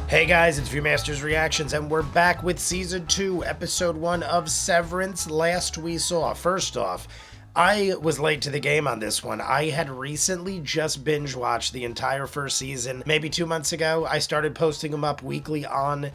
Hey guys, it's ViewMasters Reactions, and we're back with Season 2, Episode 1 of Severance. Last we saw, first off, I was late to the game on this one. I had recently just binge-watched the entire first season, maybe 2 months ago. I started posting them up weekly on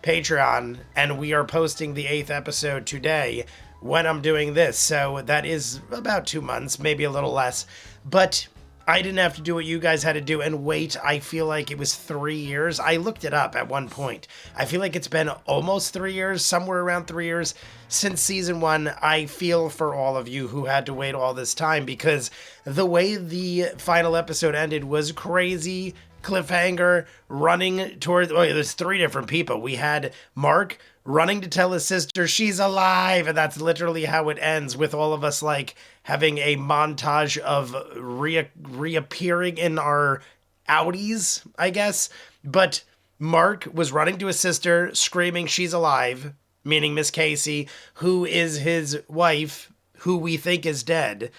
Patreon, and we are posting the 8th episode today when I'm doing this, so that is about 2 months, maybe a little less, but I didn't have to do what you guys had to do and wait. I feel like it was 3 years. I looked it up at one point. I feel like it's been almost 3 years, somewhere around 3 years since season 1. I feel for all of you who had to wait all this time because the way the final episode ended was crazy. Cliffhanger, running towards, there's 3 different people. We had Mark running to tell his sister she's alive, and that's literally how it ends, with all of us like having a montage of reappearing in our Audis, I guess. But Mark was running to his sister, screaming she's alive, meaning Miss Casey, who is his wife, who we think is dead.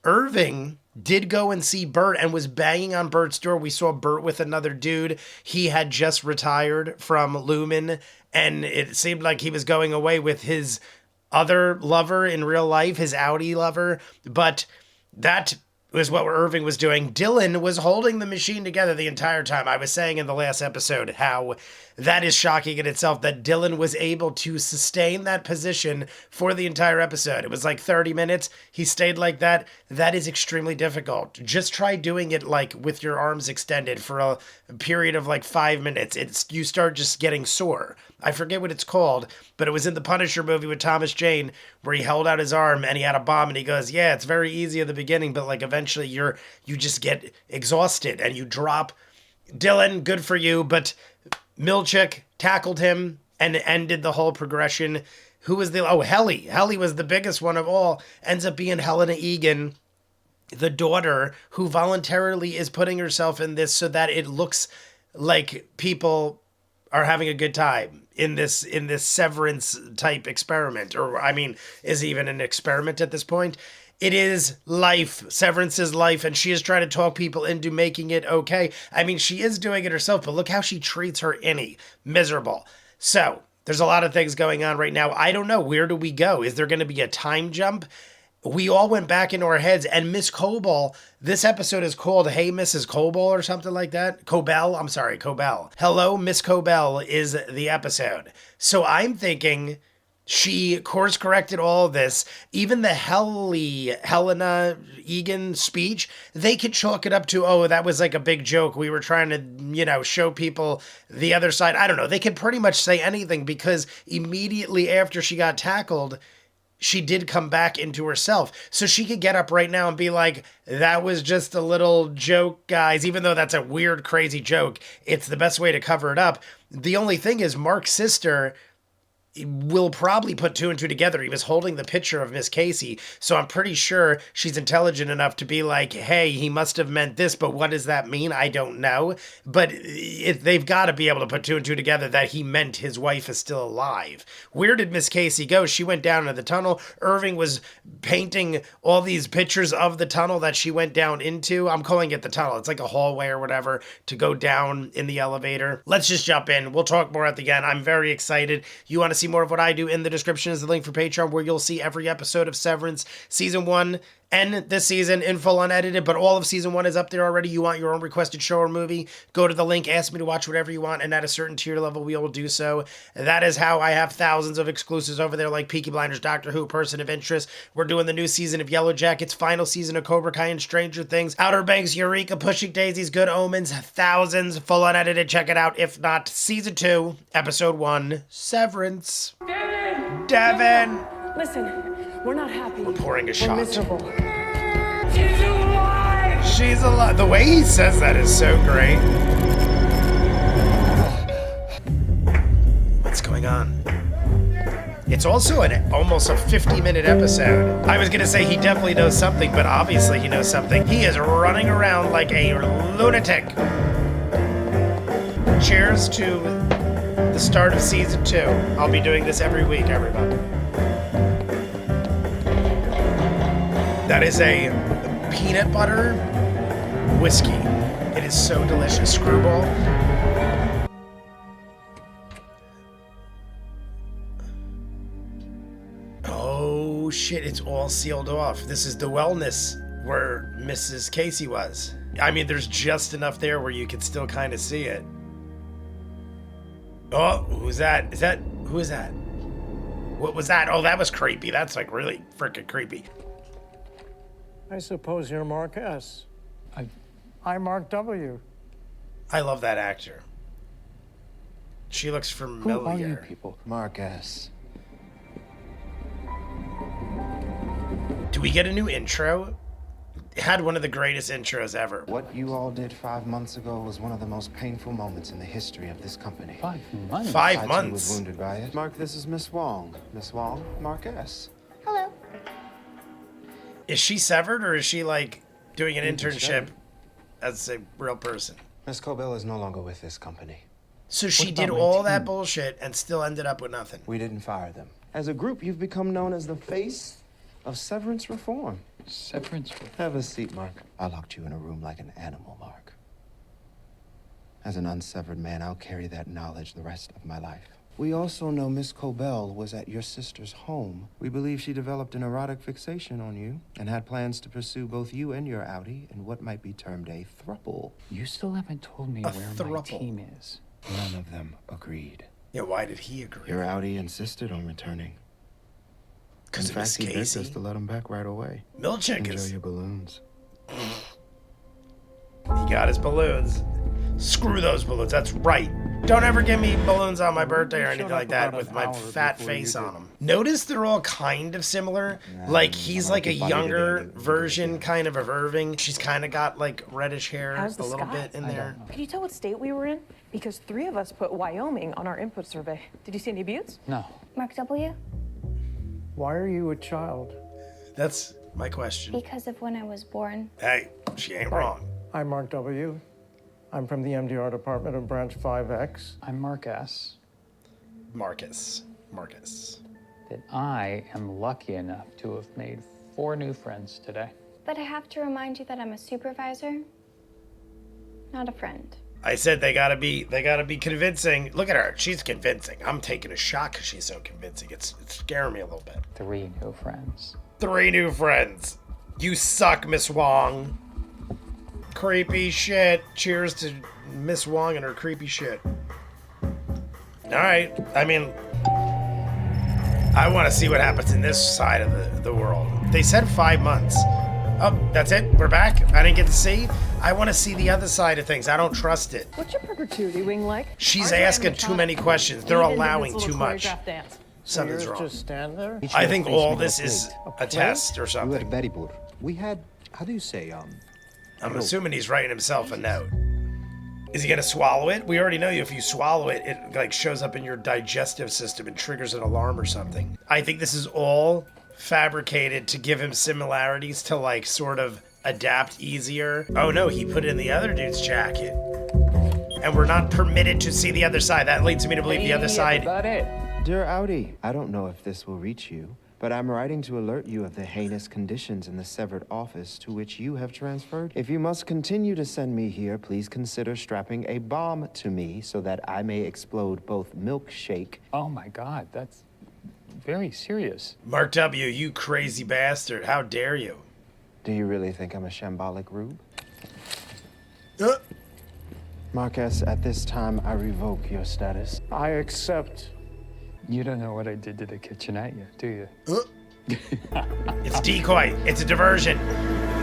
Irving did go and see Bert and was banging on Bert's door. We saw Bert with another dude. He had just retired from Lumen, and it seemed like he was going away with his other lover in real life, his Audi lover, but that was what Irving was doing. Dylan was holding the machine together the entire time. I was saying in the last episode how that is shocking in itself that Dylan was able to sustain that position for the entire episode. It was like 30 minutes. He stayed like that. That is extremely difficult. Just try doing it like with your arms extended for a period of like 5 minutes. You start just getting sore. I forget what it's called, but it was in the Punisher movie with Thomas Jane where he held out his arm and he had a bomb and he goes, yeah, it's very easy at the beginning, but like eventually you just get exhausted and you drop. Dylan, good for you, but Milchick tackled him and ended the whole progression. Who was Helly. Helly was the biggest one of all. Ends up being Helena Egan, the daughter, who voluntarily is putting herself in this so that it looks like people are having a good time in this Severance type experiment. Or, I mean, is it even an experiment at this point? It is life. Severance is life, and she is trying to talk people into making it okay. I mean, she is doing it herself, but look how she treats her innie. Miserable. So, there's a lot of things going on right now. I don't know. Where do we go? Is there going to be a time jump? We all went back into our heads, and Miss Cobel, this episode is called Hey Mrs. Cobel or something like that. Cobel. Hello, Miss Cobel is the episode. So I'm thinking she course corrected all of this. Even the Helena Egan speech, they could chalk it up to, oh, that was like a big joke. We were trying to, show people the other side. I don't know. They could pretty much say anything because immediately after she got tackled, she did come back into herself. So she could get up right now and be like, that was just a little joke, guys. Even though that's a weird, crazy joke, it's the best way to cover it up. The only thing is Mark's sister will probably put 2 and 2 together. He was holding the picture of Miss Casey, so I'm pretty sure she's intelligent enough to be like, hey, he must have meant this, but what does that mean? I don't know. But they've got to be able to put 2 and 2 together that he meant his wife is still alive. Where did Miss Casey go? She went down into the tunnel. Irving was painting all these pictures of the tunnel that she went down into. I'm calling it the tunnel. It's like a hallway or whatever to go down in the elevator. Let's just jump in. We'll talk more at the end. I'm very excited. You want to see more of what I do? In the description is the link for Patreon where you'll see every episode of Severance season 1 and this season in full unedited, but all of season 1 is up there already. You want your own requested show or movie, go to the link, ask me to watch whatever you want, and at a certain tier level we will do so. That is how I have thousands of exclusives over there like Peaky Blinders, Doctor Who, Person of Interest. We're doing the new season of Yellow Jackets, final season of Cobra Kai and Stranger Things, Outer Banks, Eureka, Pushing Daisies, Good Omens, thousands, full unedited. Check it out. If not, season 2, episode 1, Severance. Devin! Listen, we're not happy. We're pouring a shot. We're miserable. She's alive! She's alive. The way he says that is so great. What's going on? It's also almost a 50-minute episode. I was gonna say he definitely knows something, but obviously he knows something. He is running around like a lunatic. Cheers to the start of season 2. I'll be doing this every week, everybody. That is a peanut butter whiskey. It is so delicious. Screwball. Oh shit, it's all sealed off. This is the wellness where Mrs. Casey was. I mean, there's just enough there where you can still kind of see it. Oh, who's that? Who is that? What was that? Oh, that was creepy. That's like really freaking creepy. I suppose you're Mark S. I'm Mark W. I love that actor. She looks familiar. Who are you people? Mark S. Do we get a new intro? It had one of the greatest intros ever. What you all did 5 months ago was one of the most painful moments in the history of this company. 5 months? 5 I, too, months. was wounded by it. Mark, this is Miss Wong. Miss Wong, Mark S. Hello. Is she severed or is she like doing an internship severed. as a real person? Miss Cobel is no longer with this company. So she What did about my all that team? bullshit and still ended up with nothing. We didn't fire them. As a group, you've become known as the face of severance reform. Severance. Have a seat, Mark. I locked you in a room like an animal, Mark. As an unsevered man, I'll carry that knowledge the rest of my life. We also know Miss Cobel was at your sister's home. We believe she developed an erotic fixation on you and had plans to pursue both you and your outie in what might be termed a throuple. You still haven't told me A where my throuple. team is. None of them agreed. Yeah, why did he agree? Your outie insisted on returning. Because In of Miss fact, he begged us Casey. to let him back right away. Milchick Enjoy is. your balloons. He got his balloons. Screw those balloons. That's right. Don't ever give me balloons on my birthday or anything showed up like that about with an my hour fat before you face did. on them. Notice they're all kind of similar. Like he's I'm like a gonna keep on younger eating it. version kind of Irving. She's kind of got like reddish hair How's a the little sky? bit in I there. don't know. Can you tell what state we were in? Because 3 of us put Wyoming on our input survey. Did you see any buttes? No. Mark W. Why are you a child? That's my question. Because of when I was born. Hey, she ain't wrong. I'm Mark W. I'm from the MDR department of Branch 5X. I'm Mark S. Marcus. That I am lucky enough to have made 4 new friends today. But I have to remind you that I'm a supervisor, not a friend. I said they gotta be convincing. Look at her, she's convincing. I'm taking a shot because she's so convincing. It's scaring me a little bit. 3 new friends. 3 new friends. You suck, Miss Wong. Creepy shit. Cheers to Miss Wong and her creepy shit. Alright, I mean, I want to see what happens in this side of the world. They said 5 months. Oh, that's it? We're back? I didn't get to see? I want to see the other side of things. I don't trust it. What's your perpetuity wing like? She's Aren't you asking animatronic? too many questions. They're Even allowing this too little much. choreographed dance. Something's Yours wrong. just stand there? I think all this is a test or We were something. very poor. We had, how do you say, I'm assuming he's writing himself a note. Is he gonna swallow it? We already know if you swallow it, it like shows up in your digestive system and triggers an alarm or something. I think this is all fabricated to give him similarities to like sort of adapt easier. Oh no, he put it in the other dude's jacket. And we're not permitted to see the other side. That leads me to believe the other side. About it. Dear outie, I don't know if this will reach you, but I'm writing to alert you of the heinous conditions in the severed office to which you have transferred. If you must continue to send me here, please consider strapping a bomb to me so that I may explode both milkshake. Oh my God, that's very serious. Mark W., you crazy bastard. How dare you? Do you really think I'm a shambolic rube? Uh, Marcus, at this time, I revoke your status. I accept. You don't know what I did to the kitchenette yet, do you? It's decoy. It's a diversion.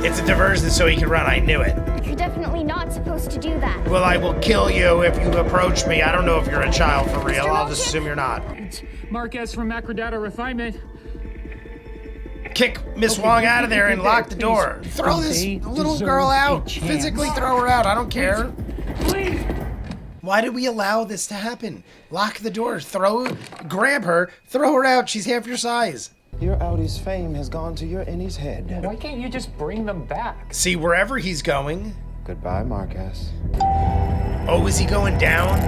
It's a diversion so he can run. I knew it. You're definitely not supposed to do that. Well, I will kill you if you approach me. I don't know if you're a child for real. I'll just assume you're not. Mark S. from Macrodata Refinement. Kick Miss Wong out of there and lock the door. Throw this They little deserve girl a out. chance. Physically throw her out. I don't care. Please! Why did we allow this to happen? Lock the door. Grab her. Throw her out. She's half your size. Your Audi's fame has gone to your innie's head. Why can't you just bring them back? See, wherever he's going. Goodbye, Marcus. Oh, is he going down?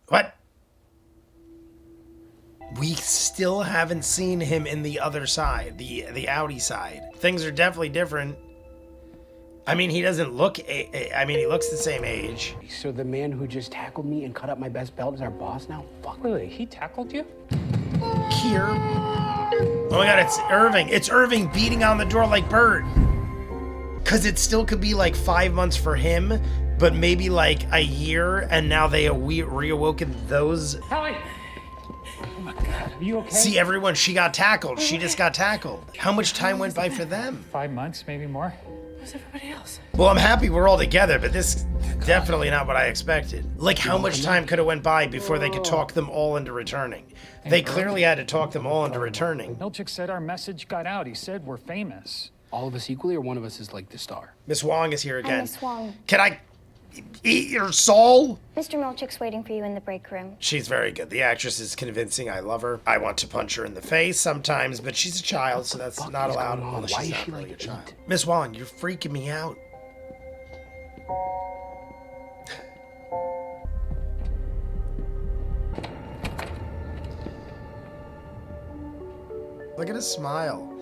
What? We still haven't seen him in the other side, the Audi side. Things are definitely different. I mean, he doesn't look, I mean, he looks the same age. So the man who just tackled me and cut up my best belt is our boss now? Fuck. Wait, he tackled you? Here. Oh my God, it's Irving. It's Irving beating on the door like Bert. Cause it still could be like 5 months for him, but maybe like a year, and now they reawoken those. Hallie! Oh my God, are you okay? See, everyone, she got tackled. She just got tackled. How much time went by for them? 5 months, maybe more. Where's everybody else? Well, I'm happy we're all together, but this is definitely not what I expected. Like, how much time could have went by before they could talk them all into returning? They clearly had to talk them all into returning. Milchick said our message got out. He said we're famous. All of us equally, or one of us is like the star? Miss Wong is here again. Miss Wong. Can I eat your soul? Mr. Milchick's waiting for you in the break room. She's very good. The actress is convincing. I love her. I want to punch her in the face sometimes, but she's a child, so that's not allowed. Well, Why she's is not she really like a child. eight? Miss Wong, you're freaking me out. Look at his smile.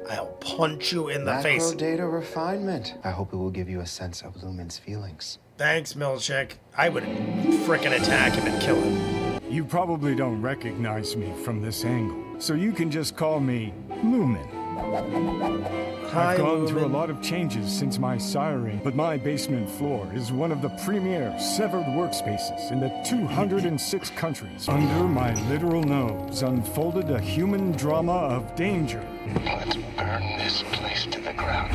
I'll punch you in the face. Macro data refinement. I hope it will give you a sense of Lumen's feelings. Thanks, Milchick. I would frickin' attack him and kill him. You probably don't recognize me from this angle, so you can just call me Lumen. Hi, I've gone through a Lumen. lot of changes since my siring, but my basement floor is one of the premier severed workspaces in the 206 countries. Under my literal nose unfolded a human drama of danger. Let's burn this place to the ground.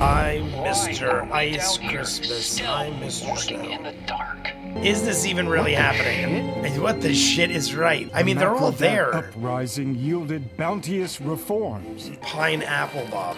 I'm Mr. Ice Christmas. I'm Mr. Snow. In the dark. Is this even really happening? What the shit is right? I mean, they're all Macrodat there. Uprising yielded bounteous reforms Pineapple Bob.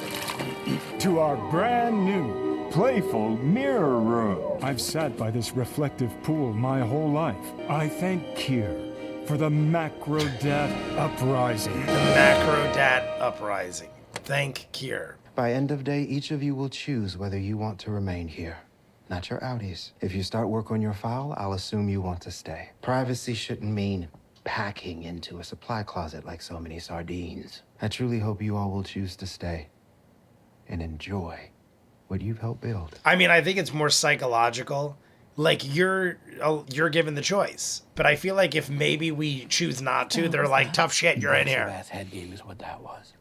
to our brand new, playful mirror room. I've sat by this reflective pool my whole life. I thank Kier for the Macrodat Uprising. The Macrodat Uprising. Thank Kier. By end of day, each of you will choose whether you want to remain here. Not your outies. If you start work on your file, I'll assume you want to stay. Privacy shouldn't mean packing into a supply closet like so many sardines. I truly hope you all will choose to stay and enjoy what you've helped build. I mean, I think it's more psychological. Like, you're given the choice. But I feel like if maybe we choose not to, they're like, tough shit, you're in here. Ass head game is what that was.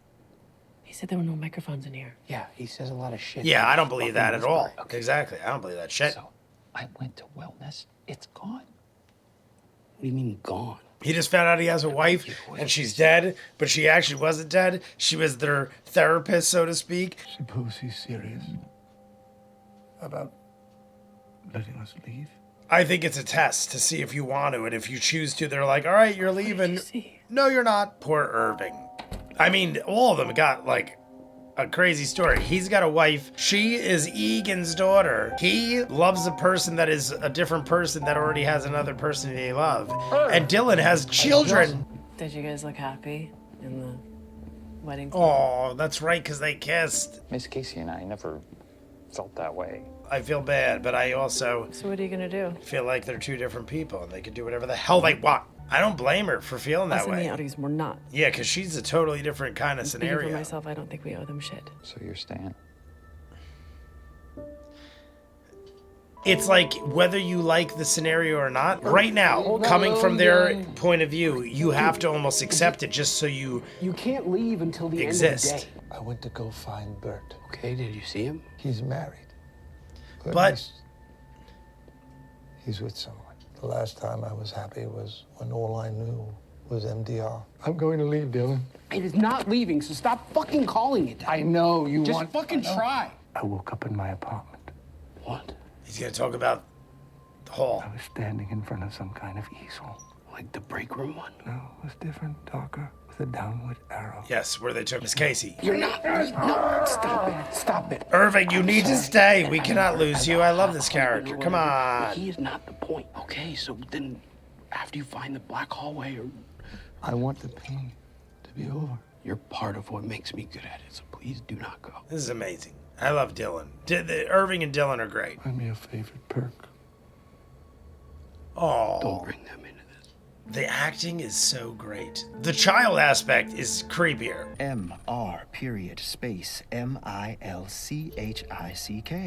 He said there were no microphones in here. Yeah, he says a lot of shit. Yeah, I don't believe that at all. Okay. Exactly. I don't believe that shit. So I went to wellness. It's gone. What do you mean gone? He just found out he has a wife and she's dead, but she actually wasn't dead. She was their therapist, so to speak. Suppose he's serious about letting us leave? I think it's a test to see if you want to, and if you choose to, they're like, all right, you're leaving. No, you're not. Poor Irving. I mean, all of them got like a crazy story. He's got a wife. She is Egan's daughter. He loves a person that is a different person that already has another person they love. And Dylan has children. Did you guys look happy in the wedding? Oh, that's right, because they kissed. Miss Casey and I never felt that way. I feel bad, but I also So what are you gonna do? feel like they're two different people and they could do whatever the hell they want. I don't blame her for feeling that Us and way. the Audis were not. Yeah, because she's a totally different kind of Speaking scenario. for myself, I don't think we owe them shit. So you're staying? It's like whether you like the scenario or not. Right now, coming from their point of view, you have to almost accept it just so you You can't leave until the exist. end of the day. I went to go find Bert. Okay, did you see him? He's married. But he's with someone. The last time I was happy was when all I knew was MDR. I'm going to leave, Dylan. It is not leaving, so stop fucking calling it that. I know, you Just want... fucking try. I woke up in my apartment. What? he's going to talk about the hall. I was standing in front of some kind of easel. Like the break room one? No, it was different, darker, with a downward arrow. Yes, where they took Miss Casey. You're not... No, stop it. Stop it. Irving, you need to stay. We cannot lose you. I love this character. Come on. He is not the point. Okay, so then after you find the black hallway or... I want the pain to be over. You're part of what makes me good at it, so please do not go. This is amazing. I love Dylan. Irving and Dylan are great. I'm your favorite perk. Oh. Don't bring them into this. The acting is so great. The child aspect is creepier. MR period space MILCHICK.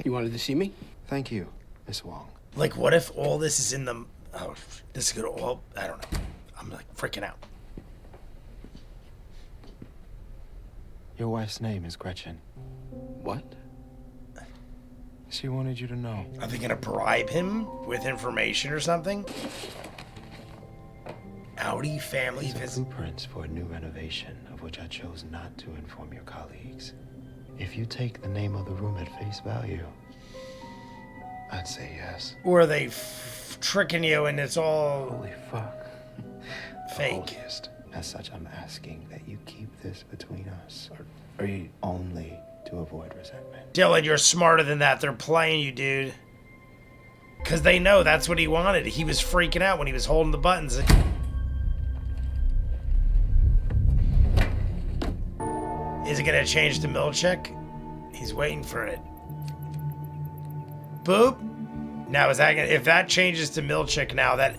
You wanted to see me? Thank you, Miss Wong. Like, what if all this is in the... Oh, this is gonna all... I don't know. I'm like freaking out. Your wife's name is Gretchen. What? She wanted you to know. Are they gonna bribe him with information or something? Audi family visit. Blueprints for a new renovation, of which I chose not to inform your colleagues. If you take the name of the room at face value, I'd say yes. Or are they tricking you and it's all... Holy fuck. Fake. Holiest. As such, I'm asking that you keep this between us. Or are you only to avoid resentment? Dylan, you're smarter than that. They're playing you, dude. Because they know that's what he wanted. He was freaking out when he was holding the buttons. Is it going to change to Milchek? He's waiting for it. Boop. Now, is that gonna, if that changes to Milchek now that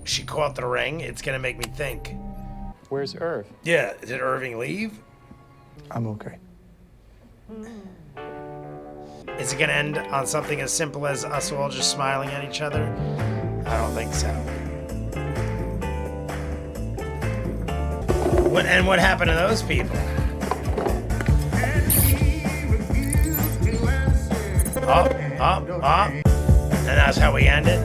she caught the ring, it's going to make me think. Where's Irv? Yeah, did Irving leave? I'm okay. Is it going to end on something as simple as us all just smiling at each other? I don't think so. And what happened to those people? Up. And that's how we end it.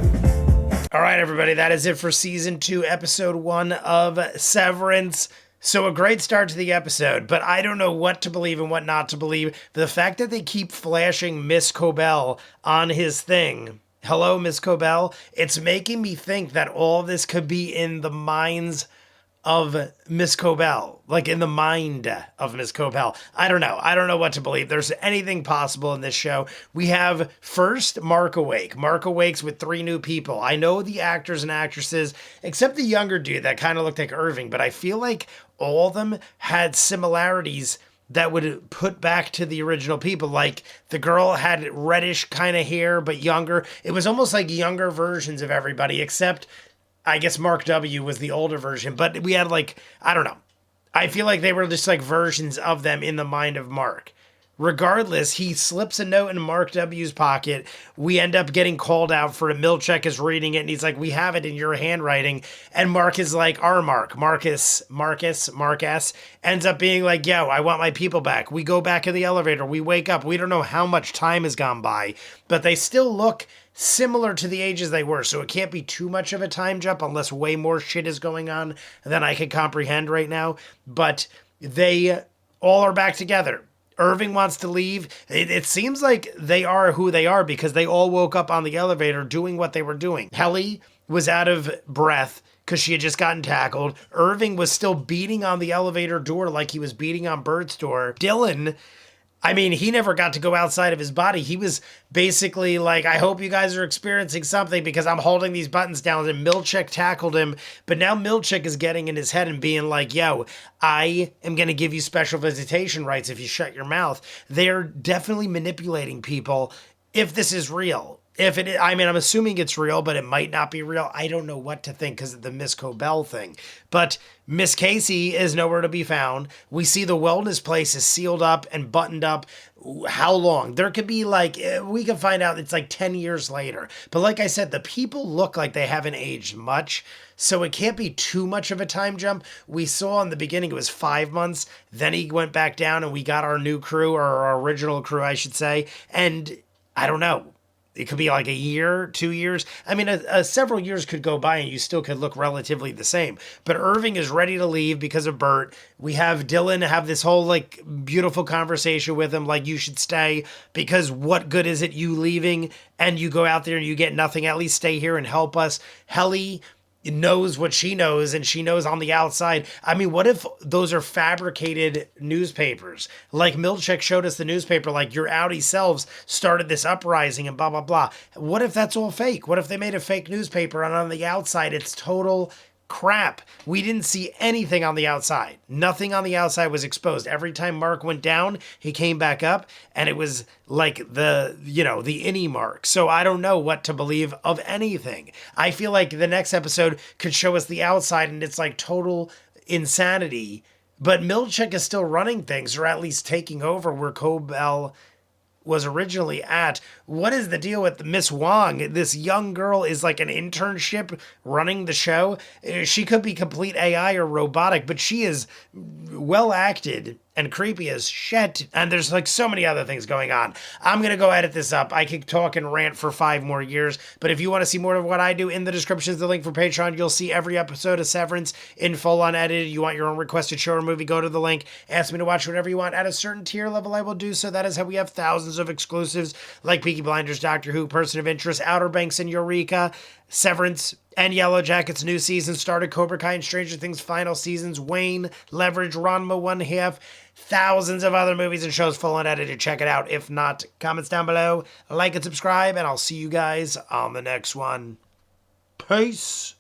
All right, everybody, that is it for season 2, episode 1 of Severance. So a great start to the episode, but I don't know what to believe and what not to believe. The fact that they keep flashing Miss Cobel on his thing. Hello, Miss Cobel. It's making me think that all this could be in the minds of Miss Cobel, like in the mind of Miss Cobel. I don't know. I don't know what to believe. There's anything possible in this show. We have first Mark Awake. Mark Awakes with 3 new people. I know the actors and actresses, except the younger dude that kind of looked like Irving, but I feel like all of them had similarities that would put back to the original people. Like the girl had reddish kind of hair, but younger. It was almost like younger versions of everybody, except I guess Mark W was the older version, but we had like, I don't know. I feel like they were just like versions of them in the mind of Mark. Regardless, he slips a note in Mark W's pocket. We end up getting called out for it. Milchek is reading it and he's like, we have it in your handwriting. And Mark is like, our Marcus ends up being like, yo, I want my people back. We go back in the elevator. We wake up. We don't know how much time has gone by, but they still look similar to the ages they were. So it can't be too much of a time jump unless way more shit is going on than I can comprehend right now. But they all are back together. Irving wants to leave. It seems like they are who they are because they all woke up on the elevator doing what they were doing. Helly was out of breath because she had just gotten tackled. Irving was still beating on the elevator door like he was beating on Bert's door. Dylan, I mean, he never got to go outside of his body. He was basically like, I hope you guys are experiencing something because I'm holding these buttons down. And Milchek tackled him. But now Milchek is getting in his head and being like, yo, I am going to give you special visitation rights if you shut your mouth. They're definitely manipulating people if this is real. If it, I mean, I'm assuming it's real, but it might not be real. I don't know what to think because of the Miss Cobel thing. But Miss Casey is nowhere to be found. We see the wellness place is sealed up and buttoned up. How long? There could be like, we can find out it's like 10 years later. But like I said, the people look like they haven't aged much. So it can't be too much of a time jump. We saw in the beginning it was 5 months. Then he went back down and we got our new crew, or our original crew, I should say. And I don't know. It could be like a year, 2 years. I mean, several years could go by and you still could look relatively the same. But Irving is ready to leave because of Bert. We have Dylan have this whole like beautiful conversation with him, like you should stay because what good is it you leaving and you go out there and you get nothing? At least stay here and help us. Helly knows what she knows and she knows on the outside. I mean, what if those are fabricated newspapers? Like Milchek showed us the newspaper, like your Audi selves started this uprising and blah, blah, blah. What if that's all fake? What if they made a fake newspaper and on the outside it's total crap, we didn't see anything on the outside. Nothing on the outside was exposed. Every time Mark went down, he came back up, and it was like the innie Mark. So I don't know what to believe of anything. I feel like the next episode could show us the outside, and it's like total insanity. But Milchek is still running things, or at least taking over where Cobel was originally at. What is the deal with Miss Wong? This young girl is like an internship running the show. She could be complete AI or robotic, but she is well acted and creepy as shit. And there's like so many other things going on. I'm going to go edit this up. I could talk and rant for 5 more years, but if you want to see more of what I do, in the description is the link for Patreon. You'll see every episode of Severance in full unedited. You want your own requested show or movie, go to the link. Ask me to watch whatever you want. At a certain tier level, I will do so. That is how we have thousands of exclusives like Peaky Blinders, Doctor Who, Person of Interest, Outer Banks, and Eureka, Severance, and Yellow Jackets new season started, Cobra Kai and Stranger Things final seasons, Wayne, Leverage, Ranma 1/2, thousands of other movies and shows full unedited. Check it out. If not, comments down below, like and subscribe, and I'll see you guys on the next one. Peace.